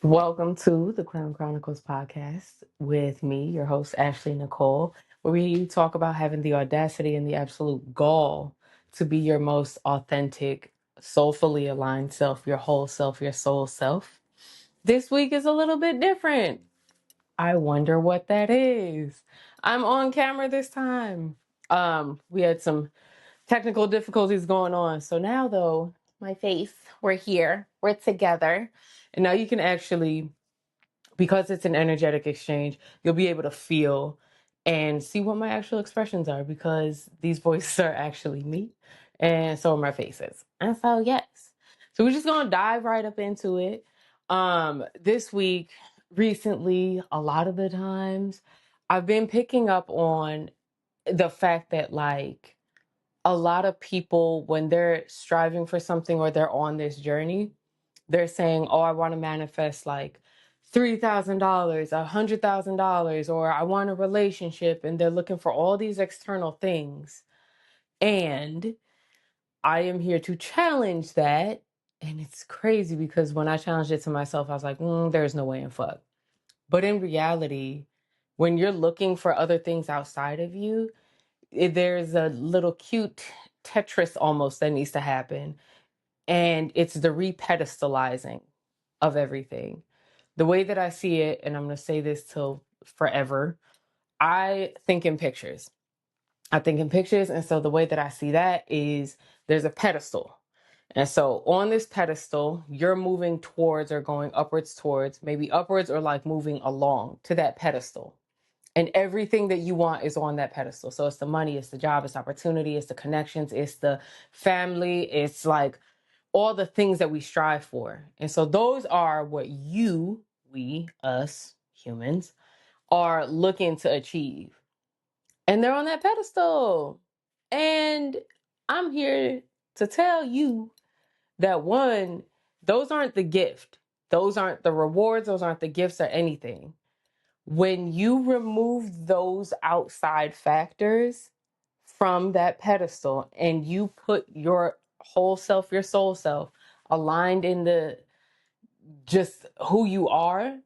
Welcome to the Crown Chronicles podcast with me, your host, Ashley Nicole, where we talk about having the audacity and the absolute gall to be your most authentic, soulfully aligned self, your whole self, your soul self. This week is a little bit different. I wonder what that is. I'm on camera this time. We had some technical difficulties going on. So now though, my face, we're here, we're together. And now you can actually, because it's an energetic exchange, you'll be able to feel and see what my actual expressions are because these voices are actually me and so are my faces. And so, yes. So we're just going to dive right up into it. This week, recently, a lot of the times, I've been picking up on the fact that, like, a lot of people, when they're striving for something or they're on this journey, they're saying, oh, I want to manifest like $3,000, $100,000, or I want a relationship. And they're looking for all these external things. And I am here to challenge that. And it's crazy because when I challenged it to myself, I was like, there's no way in fuck. But in reality, when you're looking for other things outside of you, there's a little cute Tetris almost that needs to happen. And it's the repedestalizing of everything. The way that I see it, and I'm going to say this till forever, I think in pictures. I think in pictures. And so the way that I see that is there's a pedestal. And so on this pedestal, you're moving towards or going upwards towards, maybe upwards or like moving along to that pedestal. And everything that you want is on that pedestal. So it's the money, it's the job, it's opportunity, it's the connections, it's the family, it's like all the things that we strive for. And so those are what we, us humans, are looking to achieve. And they're on that pedestal. And I'm here to tell you that one, those aren't the gift. Those aren't the rewards. Those aren't the gifts or anything. When you remove those outside factors from that pedestal and you put your whole self, your soul self, aligned in the just who you are,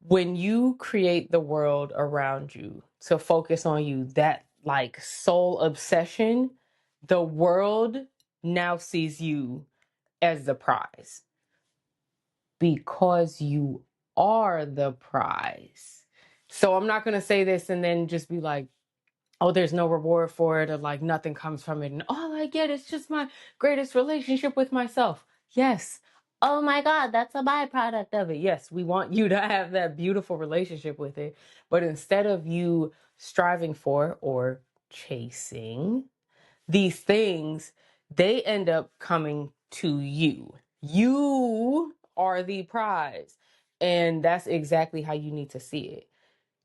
when you create the world around you to focus on you, that like soul obsession, the world now sees you as the prize because you are the prize. So I'm not going to say this and then just be like, oh, there's no reward for it, or like nothing comes from it. And all I get is just my greatest relationship with myself. Yes. Oh my God, that's a byproduct of it. Yes, we want you to have that beautiful relationship with it. But instead of you striving for or chasing these things, they end up coming to you. You are the prize. And that's exactly how you need to see it.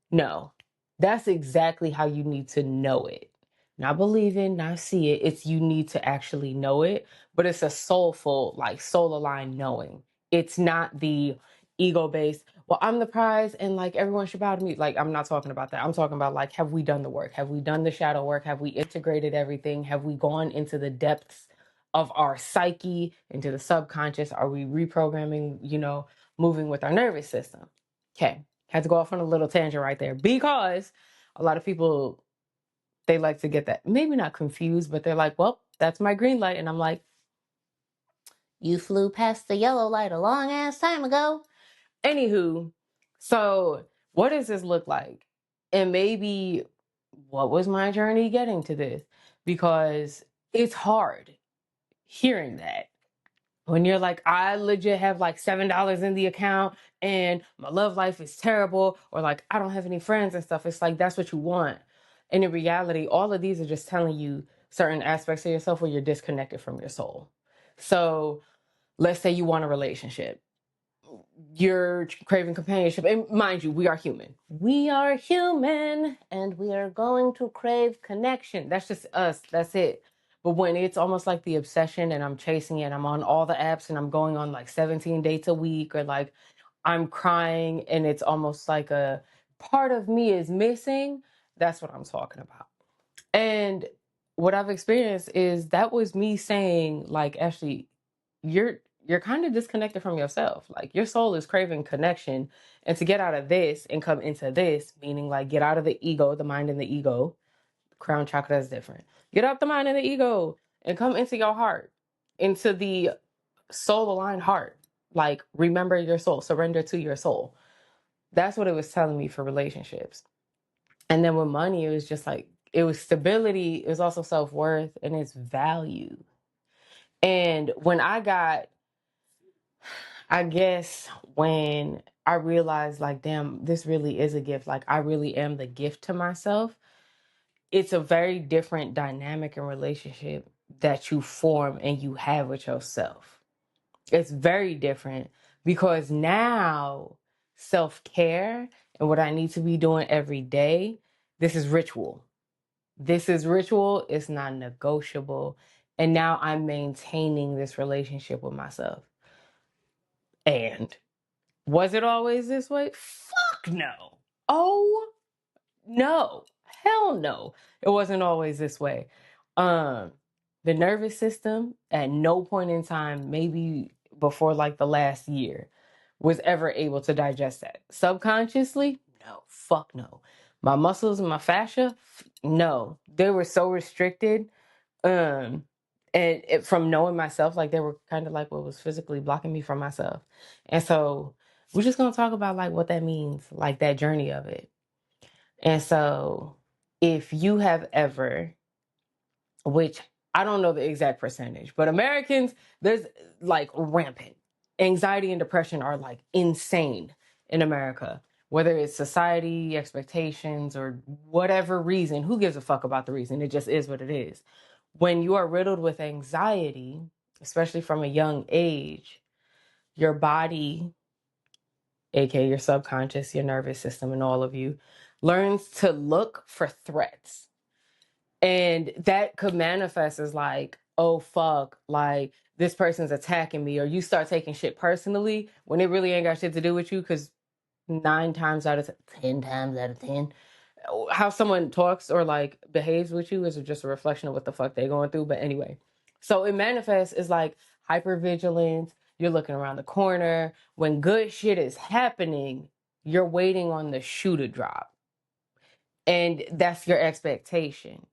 No, that's exactly how you need to know it. Not believe it, not see it. It's you need to actually know it, but it's a soulful, like soul aligned knowing. It's not the ego based, well, I'm the prize and like everyone should bow to me. Like, I'm not talking about that. I'm talking about like, have we done the work? Have we done the shadow work? Have we integrated everything? Have we gone into the depths of our psyche, into the subconscious? Are we reprogramming, moving with our nervous system? Okay. Had to go off on a little tangent right there because a lot of people, they like to get that, maybe not confused, but they're like, well, that's my green light. And I'm like, you flew past the yellow light a long ass time ago. Anywho, so what does this look like? And maybe what was my journey getting to this? Because it's hard hearing that. When you're like, I legit have like $7 in the account and my love life is terrible, or like, I don't have any friends and stuff. It's like, that's what you want. And in reality, all of these are just telling you certain aspects of yourself where you're disconnected from your soul. So let's say you want a relationship, you're craving companionship. And mind you, we are human. We are human and we are going to crave connection. That's just us. That's it. But when it's almost like the obsession and I'm chasing it, I'm on all the apps and I'm going on like 17 dates a week, or like I'm crying and it's almost like a part of me is missing. That's what I'm talking about. And what I've experienced is that was me saying, like, Ashley, you're you're kind of disconnected from yourself. Like your soul is craving connection. And to get out of this and come into this, meaning like get out of the ego, the mind and the ego, crown chakra is different. Get out the mind and the ego and come into your heart, into the soul aligned heart. Like remember your soul, surrender to your soul. That's what it was telling me for relationships. And then with money, it was just like, it was stability. It was also self-worth and its value. And when I guess when I realized like, damn, this really is a gift. Like I really am the gift to myself. It's a very different dynamic and relationship that you form and you have with yourself. It's very different because now self-care and what I need to be doing every day, this is ritual. This is ritual. It's not negotiable. And now I'm maintaining this relationship with myself. And was it always this way? Fuck no. Oh no. Hell no. It wasn't always this way. Um, the nervous system at no point in time, maybe before like the last year, was ever able to digest that. Subconsciously, no. Fuck no. My muscles and my fascia, no. They were so restricted. Um, and from knowing myself, like they were kind of like what was physically blocking me from myself. And so we're just gonna talk about like what that means, like that journey of it. And so if you have ever, which I don't know the exact percentage, but Americans, there's like rampant anxiety and depression are like insane in America, whether it's society, expectations, or whatever reason. Who gives a fuck about the reason? It just is what it is. When you are riddled with anxiety, especially from a young age, your body, aka your subconscious, your nervous system, and all of you, learns to look for threats. And that could manifest as like, oh fuck, like this person's attacking me, or you start taking shit personally when it really ain't got shit to do with you, because 10 times out of 10, how someone talks or like behaves with you is just a reflection of what the fuck they're going through. But anyway, so it manifests as like hypervigilance. You're looking around the corner. When good shit is happening, you're waiting on the shoe to drop. And that's your expectation.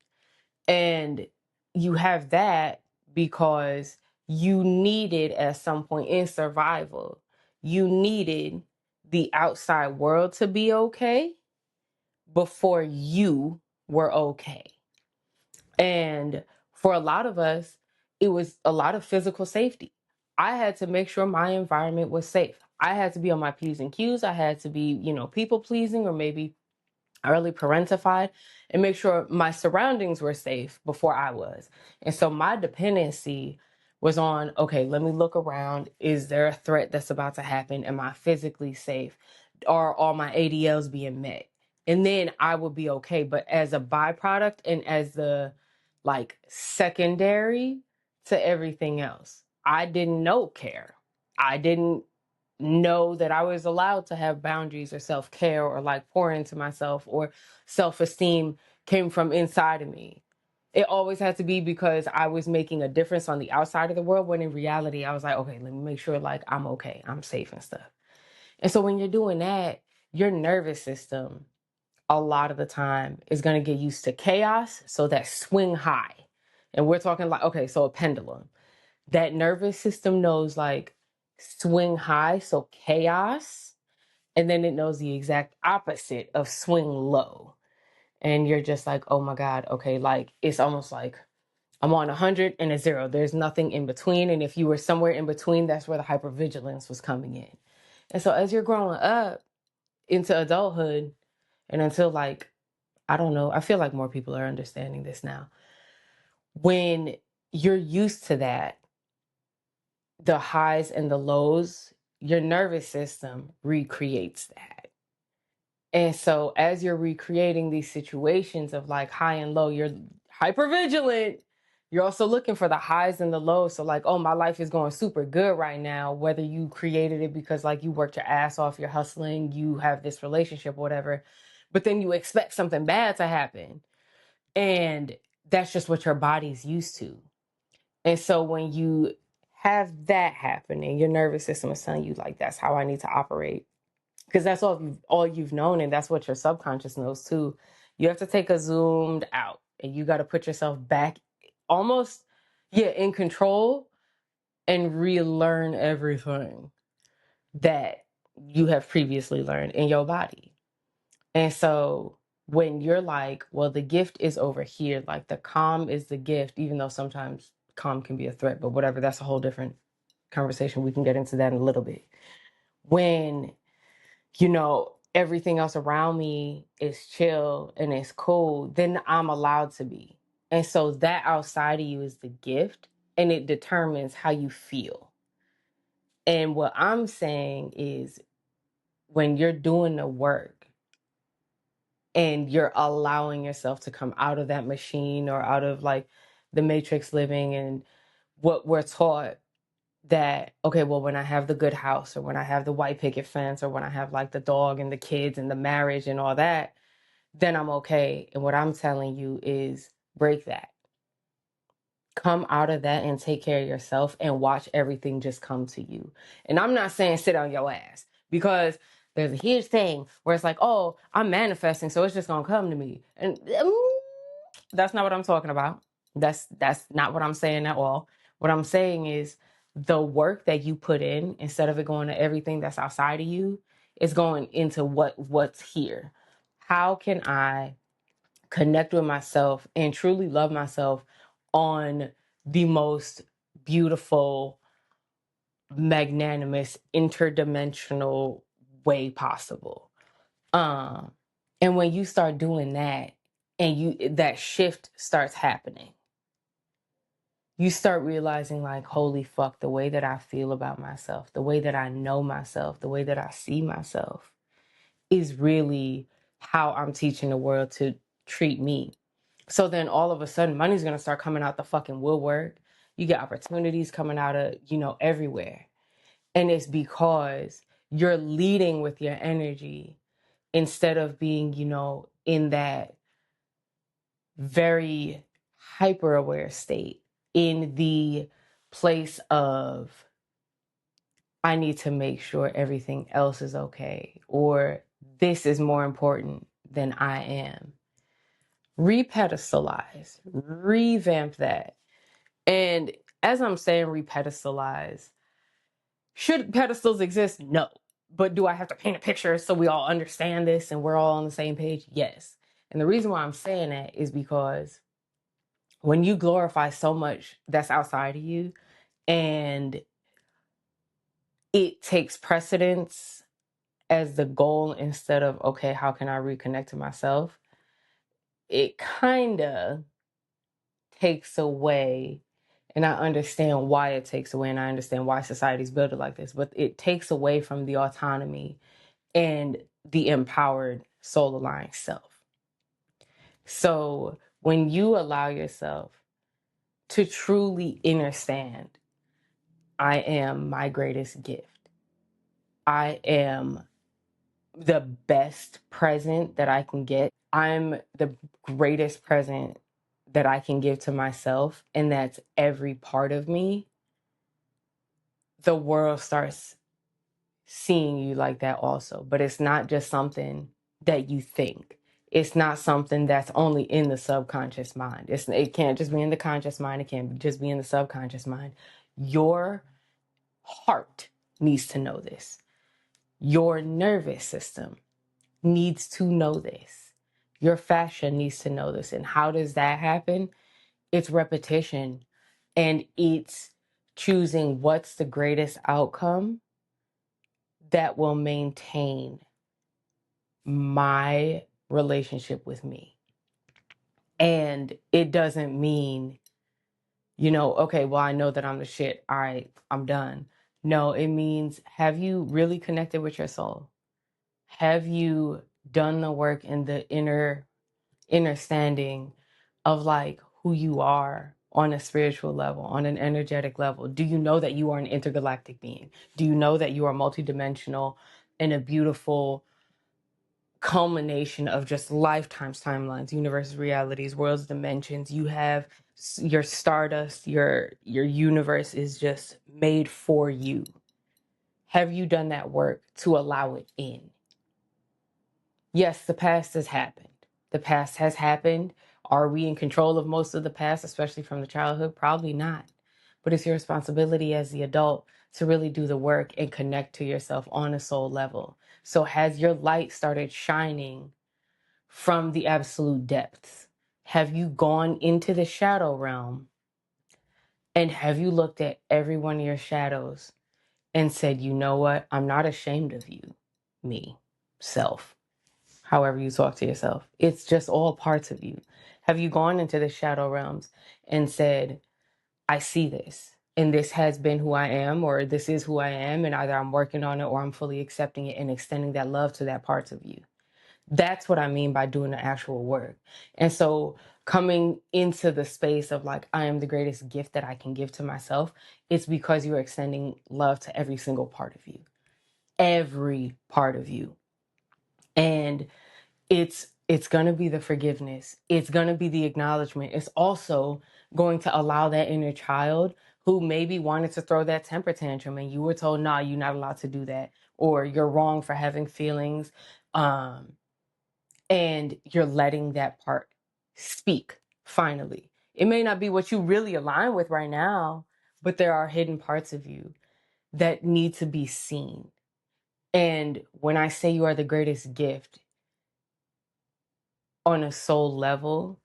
And you have that because you needed at some point in survival, you needed the outside world to be okay before you were okay. And for a lot of us, it was a lot of physical safety. I had to make sure my environment was safe. I had to be on my P's and Q's. I had to be, people pleasing or maybe early parentified and make sure my surroundings were safe before I was. And so my dependency was on, okay, let me look around. Is there a threat that's about to happen? Am I physically safe? Are all my ADLs being met? And then I would be okay. But as a byproduct and as the like secondary to everything else, I didn't know care. I didn't know that I was allowed to have boundaries or self-care or like pour into myself, or self-esteem came from inside of me. It always had to be because I was making a difference on the outside of the world, when in reality I was like, okay, let me make sure like I'm okay, I'm safe and stuff. And so when you're doing that, your nervous system a lot of the time is going to get used to chaos, so that swing high. And we're talking like, okay, so a pendulum. That nervous system knows like swing high, so chaos, and then it knows the exact opposite of swing low. And you're just like, oh my God, okay, like it's almost like I'm on 100 and a 0. There's nothing in between. And if you were somewhere in between, that's where the hypervigilance was coming in. And so as you're growing up into adulthood and until like, I don't know, I feel like more people are understanding this now. When you're used to that, the highs and the lows, your nervous system recreates that. And so as you're recreating these situations of like high and low, you're hyper vigilant. You're also looking for the highs and the lows. So like, oh, my life is going super good right now, whether you created it because like you worked your ass off, you're hustling, you have this relationship, whatever. But then you expect something bad to happen. And that's just what your body's used to. And so when you have that happen and your nervous system is telling you like that's how I need to operate, because that's all you've known, and that's what your subconscious knows too. You have to take a zoomed out and you got to put yourself back almost, yeah, in control, and relearn everything that you have previously learned in your body. And so when you're like, well, the gift is over here, like the calm is the gift, even though sometimes calm can be a threat, but whatever, that's a whole different conversation. We can get into that in a little bit. When, everything else around me is chill and it's cool, then I'm allowed to be. And so that outside of you is the gift, and it determines how you feel. And what I'm saying is, when you're doing the work and you're allowing yourself to come out of that machine or out of like the matrix living and what we're taught, that, okay, well, when I have the good house or when I have the white picket fence or when I have like the dog and the kids and the marriage and all that, then I'm okay. And what I'm telling you is break that. Come out of that and take care of yourself and watch everything just come to you. And I'm not saying sit on your ass, because there's a huge thing where it's like, oh, I'm manifesting, so it's just gonna come to me. And that's not what I'm talking about. That's not what I'm saying at all. What I'm saying is the work that you put in, instead of it going to everything that's outside of you, is going into what's here. How can I connect with myself and truly love myself on the most beautiful, magnanimous, interdimensional way possible? Um, and when you start doing that and that shift starts happening, you start realizing like, holy fuck, the way that I feel about myself, the way that I know myself, the way that I see myself is really how I'm teaching the world to treat me. So then all of a sudden, money's going to start coming out the fucking woodwork. You get opportunities coming out of, everywhere. And it's because you're leading with your energy instead of being, in that very hyper aware state, in the place of, I need to make sure everything else is okay, or this is more important than I am. Repedestalize, revamp that. And as I'm saying repedestalize, should pedestals exist? No. But do I have to paint a picture so we all understand this and we're all on the same page? Yes. And the reason why I'm saying that is because when you glorify so much that's outside of you and it takes precedence as the goal instead of, okay, how can I reconnect to myself? It kind of takes away, and I understand why it takes away, and I understand why society's built it like this, but it takes away from the autonomy and the empowered soul aligned self. So when you allow yourself to truly understand, I am my greatest gift, I am the best present that I can get, I'm the greatest present that I can give to myself, and that's every part of me, the world starts seeing you like that also. But it's not just something that you think. It's not something that's only in the subconscious mind. It can't just be in the conscious mind. It can't just be in the subconscious mind. Your heart needs to know this. Your nervous system needs to know this. Your fascia needs to know this. And how does that happen? It's repetition, and it's choosing what's the greatest outcome that will maintain my relationship with me. And it doesn't mean, okay, well, I know that I'm the shit. All right, I'm done. No, it means, have you really connected with your soul? Have you done the work in the inner understanding of like who you are on a spiritual level, on an energetic level? Do you know that you are an intergalactic being? Do you know that you are multidimensional and a beautiful culmination of just lifetimes, timelines, universes, realities, worlds, dimensions? You have your stardust, your universe is just made for you. Have you done that work to allow it in? Yes, the past has happened. The past has happened. Are we in control of most of the past, especially from the childhood? Probably not. But it's your responsibility as the adult to really do the work and connect to yourself on a soul level. So has your light started shining from the absolute depths? Have you gone into the shadow realm, and have you looked at every one of your shadows and said, you know what? I'm not ashamed of you, me, self, however you talk to yourself. It's just all parts of you. Have you gone into the shadow realms and said, I see this, and this has been who I am, or this is who I am, and either I'm working on it or I'm fully accepting it and extending that love to that parts of you? That's what I mean by doing the actual work. And so coming into the space of like, I am the greatest gift that I can give to myself, it's because you're extending love to every single part of you, every part of you. And it's going to be the forgiveness. It's going to be the acknowledgement. It's also going to allow that inner child who maybe wanted to throw that temper tantrum and you were told, nah, you're not allowed to do that, or you're wrong for having feelings. And you're letting that part speak finally. It may not be what you really align with right now, but there are hidden parts of you that need to be seen. And when I say you are the greatest gift on a soul level,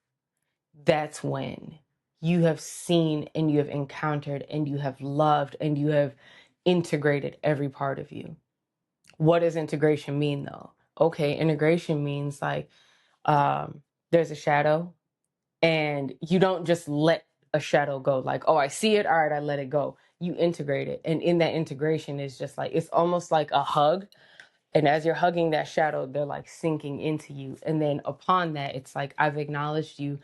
that's when you have seen and you have encountered and you have loved and you have integrated every part of you. What does integration mean though? Okay, integration means like there's a shadow, and you don't just let a shadow go like, oh, I see it, all right, I let it go. You integrate it, and in that integration is just like, it's almost like a hug. And as you're hugging that shadow, they're like sinking into you, and then upon that, it's like, I've acknowledged you,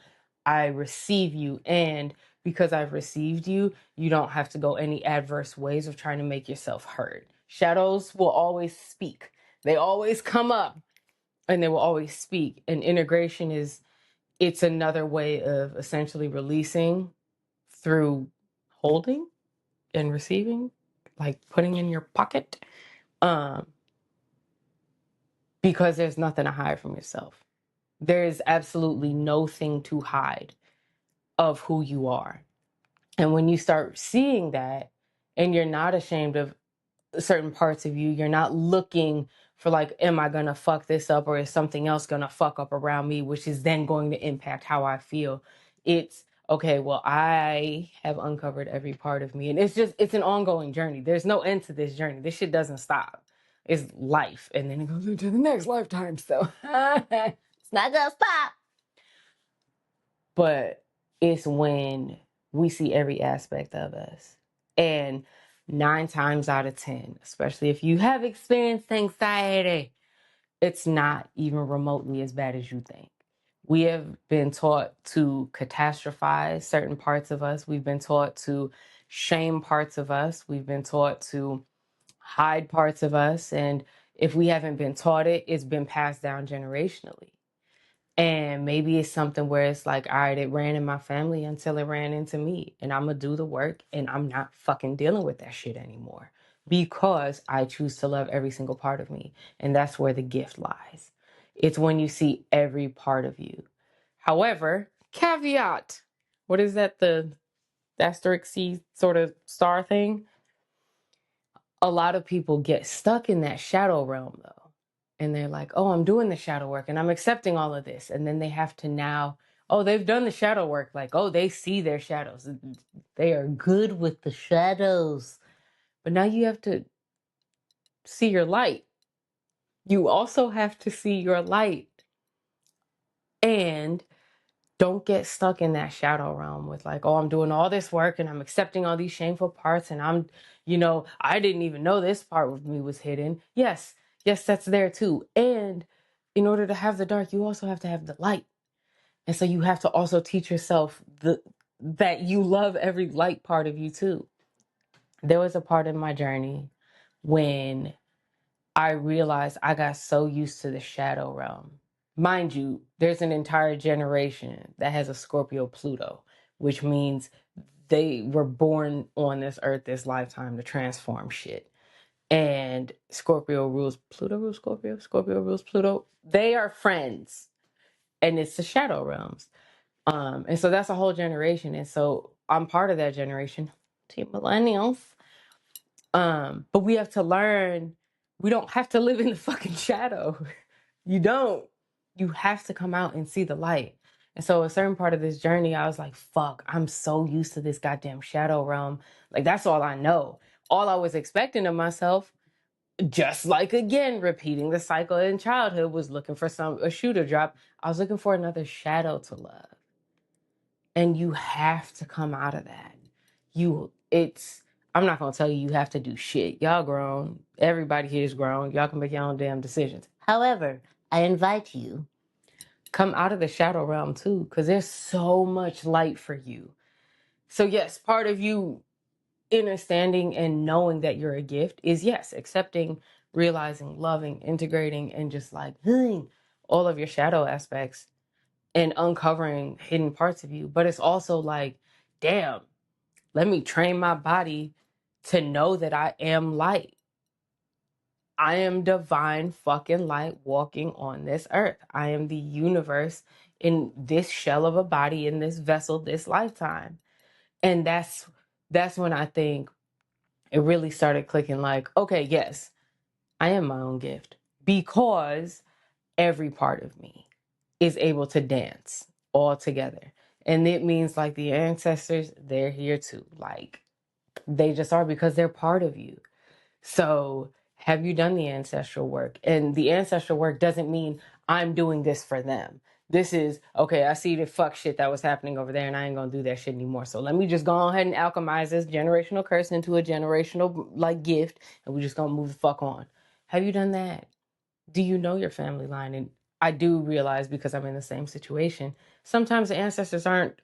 I receive you, and because I've received you, you don't have to go any adverse ways of trying to make yourself heard. Shadows will always speak, they always come up, and they will always speak. And integration is, it's another way of essentially releasing through holding and receiving, like putting in your pocket, um, because there's nothing to hide from yourself. There is absolutely nothing to hide of who you are. And when you start seeing that, and you're not ashamed of certain parts of you, you're not looking for like, am I gonna fuck this up, or is something else gonna fuck up around me, which is then going to impact how I feel. It's okay, well, I have uncovered every part of me, and it's an ongoing journey. There's no end to this journey. This shit doesn't stop. It's life, and then it goes into the next lifetime, so it's not gonna stop. But it's when we see every aspect of us. And 9 times out of 10, especially if you have experienced anxiety, it's not even remotely as bad as you think. We have been taught to catastrophize certain parts of us. We've been taught to shame parts of us. We've been taught to hide parts of us. And if we haven't been taught it, it's been passed down generationally. And maybe it's something where it's like, all right, it ran in my family until it ran into me. And I'm going to do the work, and I'm not fucking dealing with that shit anymore, because I choose to love every single part of me. And that's where the gift lies. It's when you see every part of you. However, caveat, what is that? The asterisk C sort of star thing? A lot of people get stuck in that shadow realm though. And they're like, oh, I'm doing the shadow work and I'm accepting all of this. And then they have to now, oh, they've done the shadow work. Like, oh, they see their shadows. They are good with the shadows. But now you have to see your light. You also have to see your light. And don't get stuck in that shadow realm with like, oh, I'm doing all this work and I'm accepting all these shameful parts, and I didn't even know this part of me was hidden. Yes, that's there too. And in order to have the dark, you also have to have the light. And so you have to also teach yourself that you love every light part of you too. There was a part in my journey when I realized I got so used to the shadow realm. Mind you, there's an entire generation that has a Scorpio Pluto. which means they were born on this earth, this lifetime, to transform shit. And Scorpio rules Pluto, rules Scorpio, Scorpio rules Pluto. They are friends, and it's the shadow realms. And so that's a whole generation. And so I'm part of that generation, Team Millennials. But we have to learn, we don't have to live in the fucking shadow. You don't. You have to come out and see the light. And so a certain part of this journey, I was like, fuck, I'm so used to this goddamn shadow realm. Like, that's all I know. All I was expecting of myself, just like, again, repeating the cycle in childhood, was looking for a shoe to drop. I was looking for another shadow to love. And you have to come out of that. I'm not going to tell you have to do shit. Y'all grown. Everybody here is grown. Y'all can make your own damn decisions. However, I invite you, come out of the shadow realm too, because there's so much light for you. So yes, part of you understanding and knowing that you're a gift is, yes, accepting, realizing, loving, integrating, and just like all of your shadow aspects and uncovering hidden parts of you. But it's also like, damn, let me train my body to know that I am light. I am divine fucking light walking on this earth. I am the universe in this shell of a body, in this vessel, this lifetime. And that's when I think it really started clicking, like, okay, yes, I am my own gift, because every part of me is able to dance all together. And it means, like, the ancestors, they're here too. Like, they just are, because they're part of you. So have you done the ancestral work? And the ancestral work doesn't mean I'm doing this for them. This is, okay, I see the fuck shit that was happening over there and I ain't gonna do that shit anymore. So let me just go ahead and alchemize this generational curse into a generational, like, gift, and we just gonna move the fuck on. Have you done that? Do you know your family line? And I do realize, because I'm in the same situation, sometimes the ancestors aren't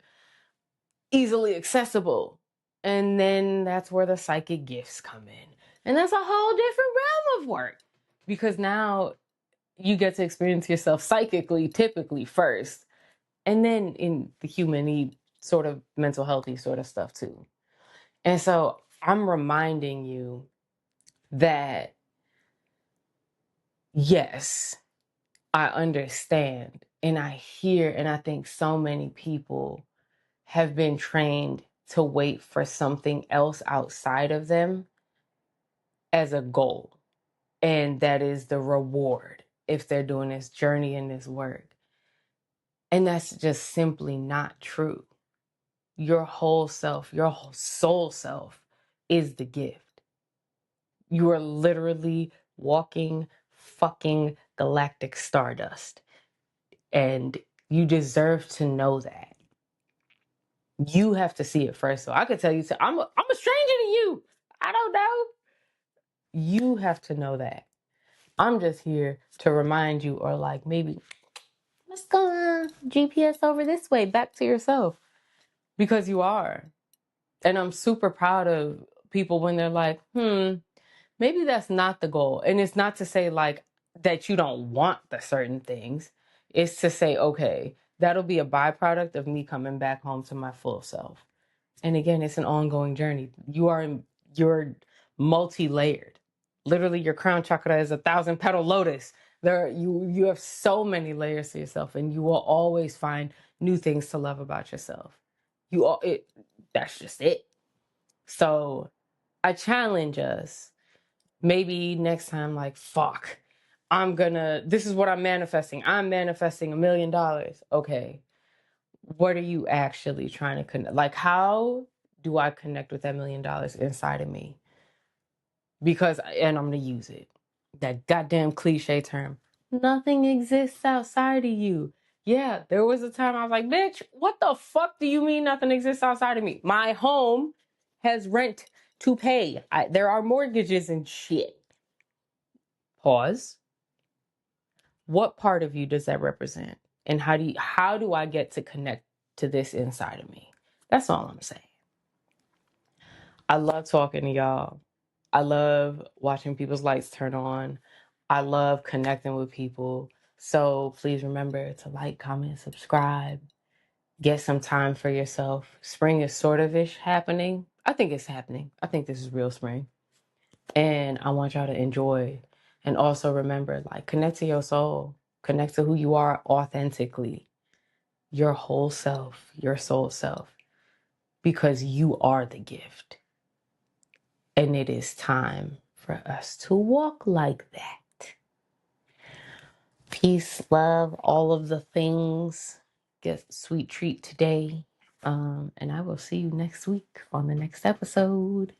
easily accessible. And then that's where the psychic gifts come in. And that's a whole different realm of work, because now you get to experience yourself psychically, typically first, and then in the human sort of mental healthy sort of stuff too. And so I'm reminding you that, yes, I understand and I hear, and I think so many people have been trained to wait for something else outside of them as a goal. And that is the reward if they're doing this journey and this work. And that's just simply not true. Your whole self, your whole soul self is the gift. You are literally walking fucking galactic stardust. And you deserve to know that. You have to see it first. So I could tell you, I'm a stranger to you. I don't know. You have to know that. I'm just here to remind you, or like, maybe, let's go GPS over this way, back to yourself. Because you are. And I'm super proud of people when they're like, maybe that's not the goal. And it's not to say, like, that you don't want the certain things. It's to say, okay, that'll be a byproduct of me coming back home to my full self. And again, it's an ongoing journey. You're multi-layered. Literally, your crown chakra is 1,000-petal lotus. You have so many layers to yourself, and you will always find new things to love about yourself. That's just it. So I challenge us, maybe next time, like, fuck, this is what I'm manifesting. I'm manifesting $1 million. Okay. What are you actually trying to connect? Like, how do I connect with that $1 million inside of me? Because, and I'm going to use it, that goddamn cliche term, nothing exists outside of you. Yeah, there was a time I was like, bitch, what the fuck do you mean nothing exists outside of me? My home has rent to pay. There are mortgages and shit. Pause. What part of you does that represent? And how do I get to connect to this inside of me? That's all I'm saying. I love talking to y'all. I love watching people's lights turn on. I love connecting with people. So please remember to like, comment, subscribe. Get some time for yourself. Spring is sort of ish happening. I think it's happening. I think this is real spring. And I want y'all to enjoy. And also remember, like, connect to your soul, connect to who you are authentically, your whole self, your soul self, because you are the gift. And it is time for us to walk like that. Peace, love, all of the things. Get a sweet treat today. And I will see you next week on the next episode.